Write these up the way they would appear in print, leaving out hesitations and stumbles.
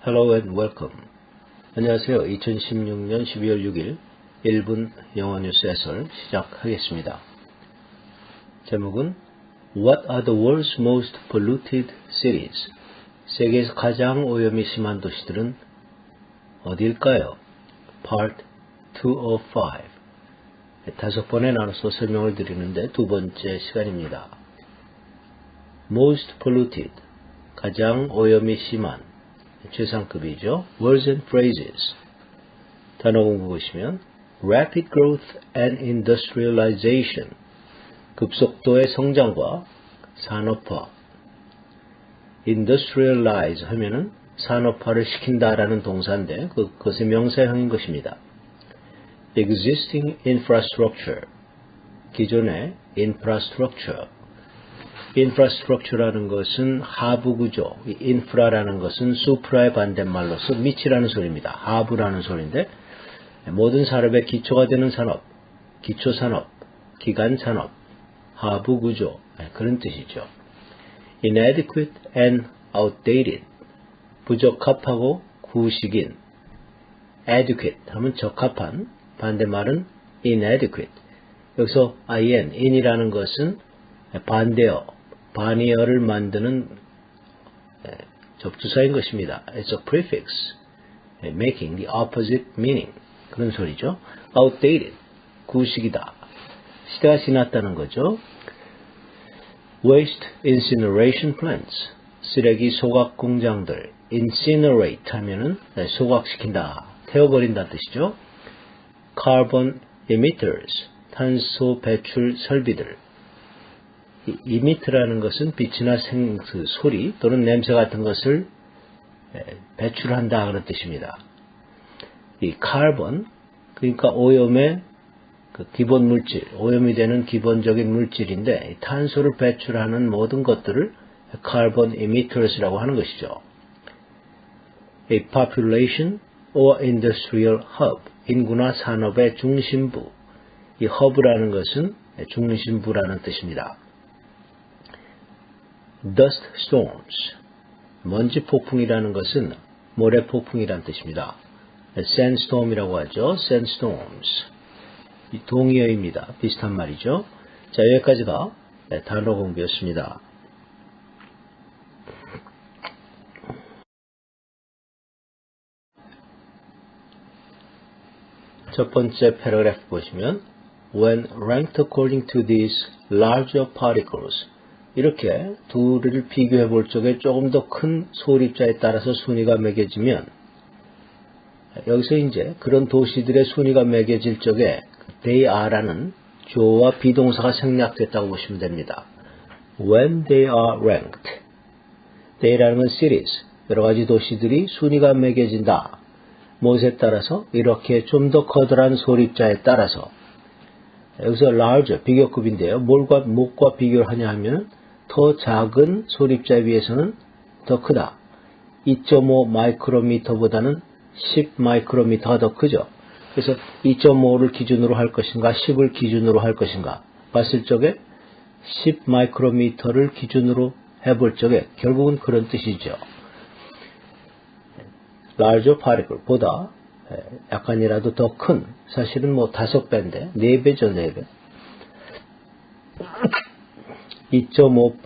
Hello and welcome. 안녕하세요. 2016년 12월 6일 1분 영어 뉴스 해설 시작하겠습니다. 제목은 What are the world's most polluted cities? 세계에서 가장 오염이 심한 도시들은 어디일까요? Part 205. 5번에 나눠서 설명을 드리는데 두 번째 시간입니다. Most polluted, 가장 오염이 심한, 최상급이죠. Words and phrases. 단어 공부 보시면 Rapid growth and industrialization, 급속도의 성장과 산업화. Industrialize 하면은 산업화를 시킨다라는 동사인데 그것의 명사형인 것입니다. Existing infrastructure, 기존의 infrastructure. infrastructure라는 것은 하부 구조, infra라는 것은 supra의 반대말로서 밑이라는 소리입니다. 하부라는 소리인데 모든 산업의 기초가 되는 산업, 기초산업, 기간산업, 하부 구조, 그런 뜻이죠. inadequate and outdated, 부적합하고 구식인. adequate 하면 적합한, 반대말은 inadequate. 여기서 in이라는 것은 반대어, 반의어를 만드는 접두사인 것입니다. It's a prefix, making the opposite meaning. 그런 소리죠. outdated, 구식이다. 시대가 지났다는 거죠. waste incineration plants, 쓰레기 소각 공장들. incinerate 하면은 소각시킨다, 태워버린다는 뜻이죠. carbon emitters, 탄소 배출 설비들. emit라는 것은 빛이나 소리 또는 냄새 같은 것을 배출한다 그런 뜻입니다. 이 카본, 그러니까 오염의 기본 물질, 오염이 되는 기본적인 물질인데 탄소를 배출하는 모든 것들을 carbon emitters라고 하는 것이죠. A population or industrial hub, 인구나 산업의 중심부. 이 hub라는 것은 중심부라는 뜻입니다. Dust storms, 먼지 폭풍이라는 것은 모래 폭풍이라는 뜻입니다. sandstorm이라고 하죠. sandstorms. 이 동의어입니다. 비슷한 말이죠. 자, 여기까지가 단어 공부였습니다. 첫 번째 패러그래프 보시면 When ranked according to these larger particles, 이렇게 둘을 비교해 볼 적에 조금 더 큰 소립자에 따라서 순위가 매겨지면, 여기서 이제 그런 도시들의 순위가 매겨질 적에 they are라는 주어와 비동사가 생략됐다고 보시면 됩니다. When they are ranked, they라는 건 cities, 여러 가지 도시들이 순위가 매겨진다. 무엇에 따라서? 이렇게 좀 더 커다란 소립자에 따라서. 여기서 larger, 비교급인데요. 무엇과 비교를 하냐 하면 더 작은 소립자에 비해서는 더 크다. 2.5 마이크로미터보다는 10 마이크로미터가 더 크죠. 그래서 2.5를 기준으로 할 것인가 10을 기준으로 할 것인가 봤을 적에 10 마이크로미터를 기준으로 해볼 적에 결국은 그런 뜻이죠. larger particle, 보다 약간이라도 더 큰, 사실은 뭐 5배인데 4배죠. 4배. 2.5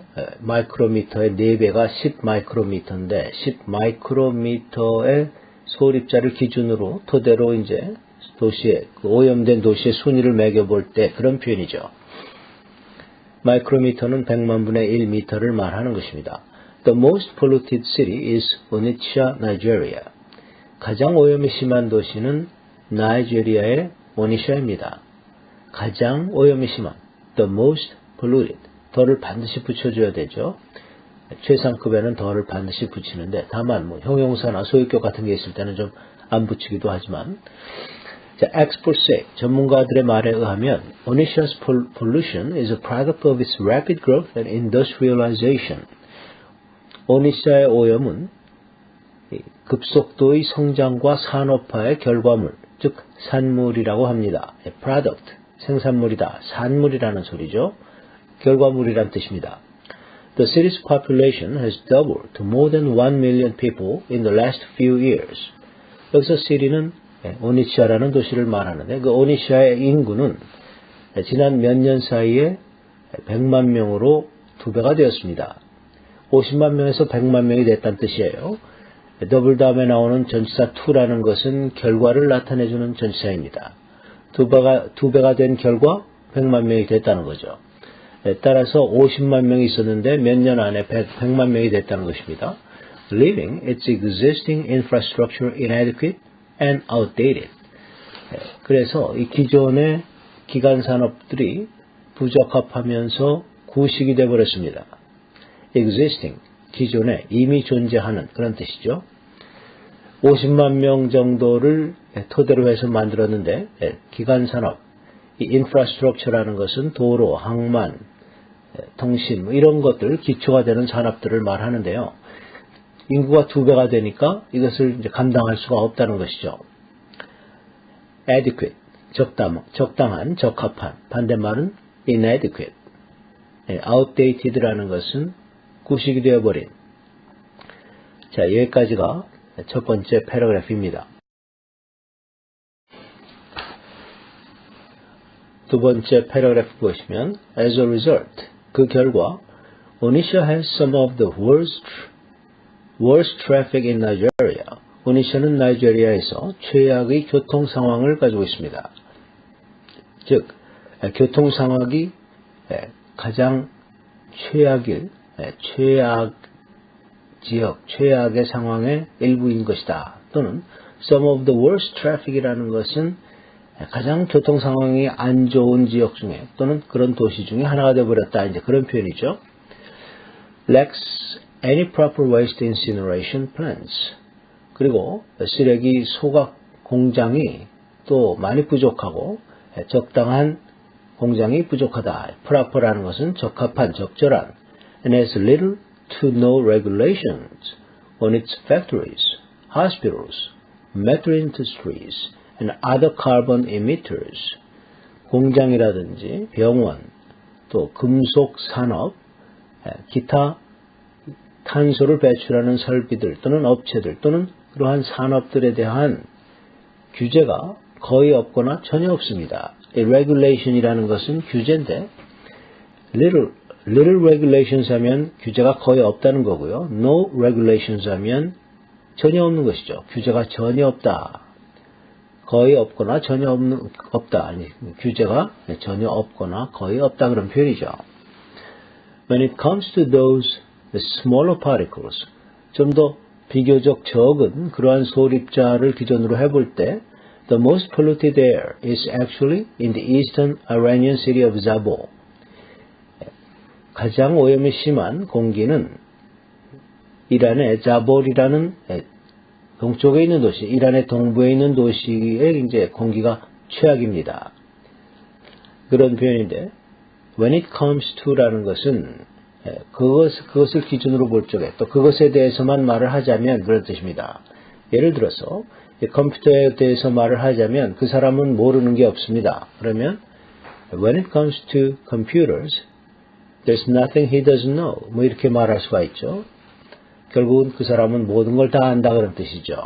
마이크로미터의 4배가 10 마이크로미터인데 10 마이크로미터의 소립자를 기준으로 토대로 이제 도시의 오염된 도시의 순위를 매겨볼 때 그런 표현이죠. 마이크로미터는 100만 분의 1미터를 말하는 것입니다. The most polluted city is Onitsha, Nigeria. 가장 오염이 심한 도시는 나이지리아의 오니샤입니다. 가장 오염이 심한, the most polluted. 더를 반드시 붙여줘야 되죠. 최상급에는 더를 반드시 붙이는데 다만 뭐 형용사나 소유격 같은 게 있을 때는 좀 안 붙이기도 하지만, 자, experts say, 전문가들의 말에 의하면 Onitsha's pollution is a product of its rapid growth and industrialization. 오니샤의 오염은 급속도의 성장과 산업화의 결과물, 즉 산물이라고 합니다. product, 생산물이다. 산물이라는 소리죠. 결과물이란 뜻입니다. The city's population has doubled to more than 1 million people in the last few years. 여기서 시리는 오니시아라는 도시를 말하는데 그 오니시아의 인구는 지난 몇 년 사이에 100만 명으로 2배가 되었습니다. 50만 명에서 100만 명이 됐다는 뜻이에요. 더블 다음에 나오는 전치사 to라는 것은 결과를 나타내주는 전치사입니다. 2배가 된 결과 100만 명이 됐다는 거죠. 따라서 50만 명이 있었는데 몇 년 안에 100만 명이 됐다는 것입니다. Leaving its existing infrastructure inadequate and outdated. 그래서 이 기존의 기간 산업들이 부적합하면서 구식이 되어버렸습니다. Existing, 기존에 이미 존재하는 그런 뜻이죠. 50만 명 정도를 토대로 해서 만들었는데 기간 산업, 이 인프라스트럭처라는 것은 도로, 항만, 통신 이런 것들 기초가 되는 산업들을 말하는데요. 인구가 2배가 되니까 이것을 이제 감당할 수가 없다는 것이죠. adequate, 적당한, 적합한. 반대말은 inadequate. outdated라는 것은 구식이 되어버린. 자, 여기까지가 첫 번째 패러그래프입니다. 두 번째 패러그래프 보시면 as a result, 그 결과 Onisha has some of the worst traffic in Nigeria. 오니샤는 나이지리아에서 최악의 교통 상황을 가지고 있습니다. 즉, 교통 상황이 가장 최악 지역, 최악의 상황의 일부인 것이다. 또는 some of the worst traffic이라는 것은 가장 교통 상황이 안 좋은 지역 중에 또는 그런 도시 중에 하나가 되어버렸다. 이제 그런 표현이죠. lacks any proper waste incineration plants. 그리고 쓰레기 소각 공장이 또 많이 부족하고 적당한 공장이 부족하다. proper라는 것은 적합한, 적절한. and has little to no regulations on its factories, hospitals, metal industries, and other carbon emitters. 공장이라든지 병원, 또 금속 산업, 기타 탄소를 배출하는 설비들 또는 업체들 또는 그러한 산업들에 대한 규제가 거의 없거나 전혀 없습니다. regulation이라는 것은 규제인데 little regulations 하면 규제가 거의 없다는 거고요. no regulations 하면 전혀 없는 것이죠. 규제가 전혀 없다. 거의 없거나 전혀 없다. 아니, 규제가 전혀 없거나 거의 없다 그런 표현이죠. When it comes to those smaller particles, 좀 더 비교적 적은 그러한 소립자를 기준으로 해볼 때 the most polluted air is actually in the eastern Iranian city of Zabul. 가장 오염이 심한 공기는 이란의 자볼이라는 동쪽에 있는 도시, 이란의 동부에 있는 도시의 이제 공기가 최악입니다. 그런 표현인데, when it comes to라는 것은 그것을 기준으로 볼 적에 또 그것에 대해서만 말을 하자면 그런 뜻입니다. 예를 들어서 컴퓨터에 대해서 말을 하자면 그 사람은 모르는 게 없습니다. 그러면 when it comes to computers, there's nothing he doesn't know. 뭐 이렇게 말할 수가 있죠. 결국은 그 사람은 모든 걸 다 안다 그런 뜻이죠.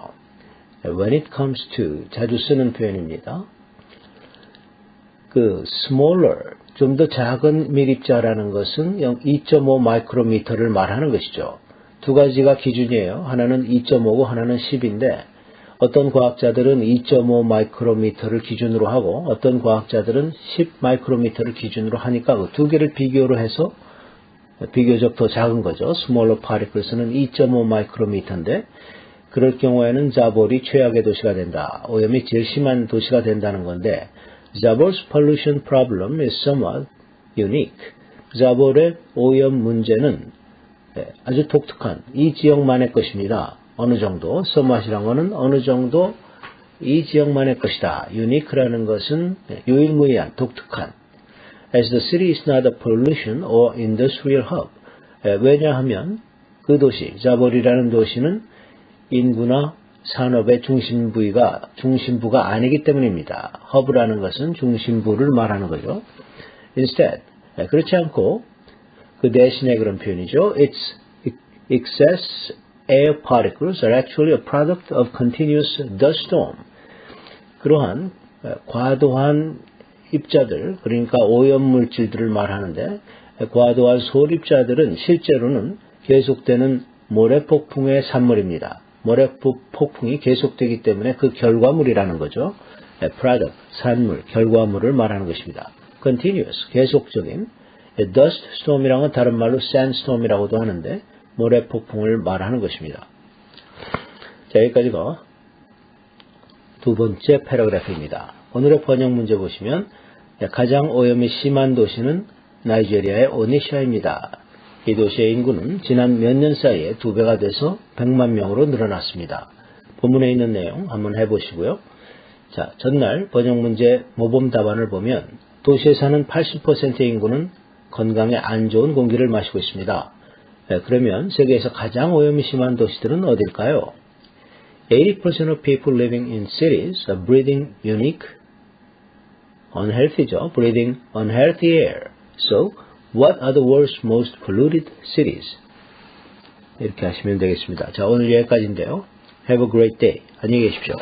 When it comes to 자주 쓰는 표현입니다. 그 smaller 좀 더 작은 밀입자라는 것은 2.5 마이크로미터를 말하는 것이죠. 두 가지가 기준이에요. 하나는 2.5고 하나는 10인데 어떤 과학자들은 2.5 마이크로미터를 기준으로 하고 어떤 과학자들은 10 마이크로미터를 기준으로 하니까 그 두 개를 비교로 해서 비교적 더 작은 거죠. smaller particles는 2.5 마이크로미터인데 그럴 경우에는 자볼이 최악의 도시가 된다. 오염이 제일 심한 도시가 된다는 건데 Zabor's pollution problem is somewhat unique. 자볼의 오염 문제는 아주 독특한 이 지역만의 것입니다. 어느 정도, somewhat이란 것은 어느 정도 이 지역만의 것이다. unique라는 것은 유일무이한, 독특한. As the city is not a pollution or industrial hub. 왜냐하면 그 도시, 자볼이라는 도시는 인구나 산업의 중심부가 아니기 때문입니다. 허브라는 것은 중심부를 말하는 거죠. Instead, 그렇지 않고 그 대신에 그런 표현이죠. Its excess air particles are actually a product of continuous dust storm. 그러한 과도한 입자들, 그러니까 오염물질들을 말하는데 과도한 소립자들은 실제로는 계속되는 모래폭풍의 산물입니다. 모래폭풍이 계속되기 때문에 그 결과물이라는 거죠. product, 산물, 결과물을 말하는 것입니다. continuous, 계속적인. dust storm이라는 건 다른 말로 sandstorm이라고도 하는데 모래폭풍을 말하는 것입니다. 자, 여기까지가 두 번째 패러그래프입니다. 오늘의 번역 문제 보시면 가장 오염이 심한 도시는 나이지리아의 오니샤입니다. 이 도시의 인구는 지난 몇 년 사이에 2배가 돼서 100만 명으로 늘어났습니다. 본문에 있는 내용 한번 해보시고요. 자, 전날 번역 문제 모범 답안을 보면 도시에 사는 80%의 인구는 건강에 안 좋은 공기를 마시고 있습니다. 그러면 세계에서 가장 오염이 심한 도시들은 어딜까요? 80% of people living in cities are breathing unique, unhealthy죠. breathing unhealthy air. So, what are the world's most polluted cities? 이렇게 하시면 되겠습니다. 자, 오늘 여기까지인데요. Have a great day. 안녕히 계십시오.